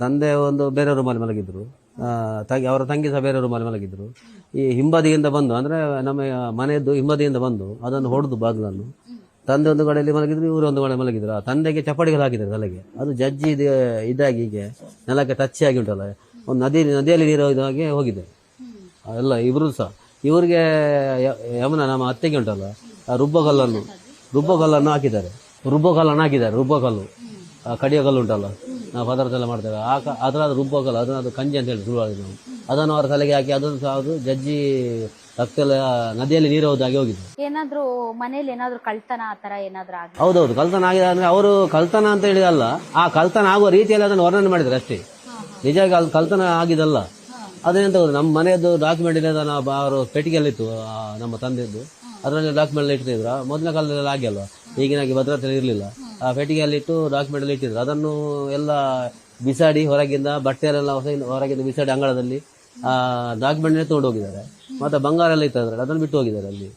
ತಂದೆ ಒಂದು ಬೇರೆ ರೂಮಲ್ಲಿ ಮಲಗಿದ್ರು, ಅವರ ತಂಗಿ ಸಹ ಬೇರೆ ರೂಮಲ್ಲಿ ಮಲಗಿದ್ರು. ಈ ಹಿಂಬದಿಯಿಂದ ಬಂದು ಅಂದ್ರೆ ನಮ್ಮ ಮನೆಯದ್ದು ಹಿಂಬದಿಯಿಂದ ಬಂದು ಅದನ್ನು ಹೊಡೆದು ಬಾಗಿಲನ್ನು. ತಂದೆ ಒಂದು ಕಡೆಯಲ್ಲಿ ಮಲಗಿದ್ರು, ಇವರು ಒಂದು ಕಡೆ ಮಲಗಿದ್ರು. ಆ ತಂದೆಗೆ ಚಪ್ಪಡಿಗಳು ಹಾಕಿದ್ದಾರೆ ತಲೆಗೆ. ಅದು ಜಜ್ಜಿ ಇದಾಗಿ ಹೀಗೆ ನೆಲಕ್ಕೆ ಟಚ್ ಆಗಿ ಉಂಟಲ್ಲ, ಒಂದು ನದಿಯಲ್ಲಿ ನೀರು ಇದಾಗಿ ಹೋಗಿದೆ ಎಲ್ಲ. ಇವರು ಸಹ ಇವರಿಗೆ ಯಮುನ ನಮ್ಮ ಅತ್ತೆಗೆ ಉಂಟಲ್ಲ, ಆ ರುಬ್ಬಕಲ್ಲನ್ನು ಹಾಕಿದ್ದಾರೆ. ರುಬ್ಬಕಲ್ಲು ಕಡಿಯ ಕಲ್ಲು ಉಂಟಲ್ಲ, ನಾವು ಪದಾರ್ಥ ಎಲ್ಲ ಮಾಡ್ತೇವೆ. ಅದರ ರುಬ್ಬಕಲ್ಲು, ಅದನ್ನು ಕಂಜಿ ಅಂತ ಹೇಳಿ ಶುರುವಾಗಿ ನಾವು ಅದನ್ನು ಅವರ ತಲೆಗೆ ಹಾಕಿ ಅದನ್ನು ಸಹ ಅದು ಜಜ್ಜಿ ರಕ್ತ ಎಲ್ಲ ನದಿಯಲ್ಲಿ ನೀರು ಹೋದಾಗಿ ಹೋಗಿದೆ. ಏನಾದ್ರು ಮನೇಲಿ ಏನಾದ್ರು ಕಳ್ತನ ಆತರ ಏನಾದ್ರು ಆಗಿದೆ? ಹೌದೌದು, ಕಳ್ತನ ಆಗಿದೆ. ಅಂದ್ರೆ ಅವರು ಕಳ್ತನ ಅಂತ ಹೇಳಿದಲ್ಲ, ಆ ಕಳ್ತನ ಆಗುವ ರೀತಿಯಲ್ಲಿ ಅದನ್ನು ವರ್ಣನೆ ಮಾಡಿದ್ದಾರೆ ಅಷ್ಟೇ. ನಿಜವಾಗಿ ಅಲ್ಲಿ ಕಳ್ತನ ಆಗಿದಲ್ಲ. ಅದೇನಂತ ನಮ್ಮ ಮನೆಯದ್ದು ಡಾಕ್ಯುಮೆಂಟ್ ಇದೆ, ಅವರು ಪೆಟ್ಟಿಗೆಯಲ್ಲಿತ್ತು ನಮ್ಮ ತಂದೆದ್ದು. ಅದರಲ್ಲಿ ಡಾಕ್ಯುಮೆಂಟ್ ಇಟ್ಟಿದ್ರು. ಮೊದಲ ಕಾಲದಲ್ಲಿ ಆಗಿಲ್ವ, ಈಗಿನಾಗಿ ಭದ್ರತೆ ಇರಲಿಲ್ಲ. ಆ ಪೆಟ್ಟಿಗೆಯಲ್ಲಿಟ್ಟು ಡಾಕ್ಯುಮೆಂಟ್ ಅಲ್ಲಿ ಇಟ್ಟಿದ್ರು. ಅದನ್ನು ಎಲ್ಲ ಬಿಸಾಡಿ ಹೊರಗಿಂದ ಬಟ್ಟೆಯಲ್ಲೆಲ್ಲ ಹೊರಗಿಂದ ಬಿಸಾಡಿ ಅಂಗಳದಲ್ಲಿ ಆ ಡಾಕ್ಯುಮೆಂಟ್ ತಗೊಂಡು ಹೋಗಿದ್ದಾರೆ. ಮತ್ತೆ ಬಂಗಾರ ಎಲ್ಲ ಇತ್ತು ಅದರಲ್ಲಿ, ಅದನ್ನು ಬಿಟ್ಟು ಹೋಗಿದ್ದಾರೆ ಅಲ್ಲಿ.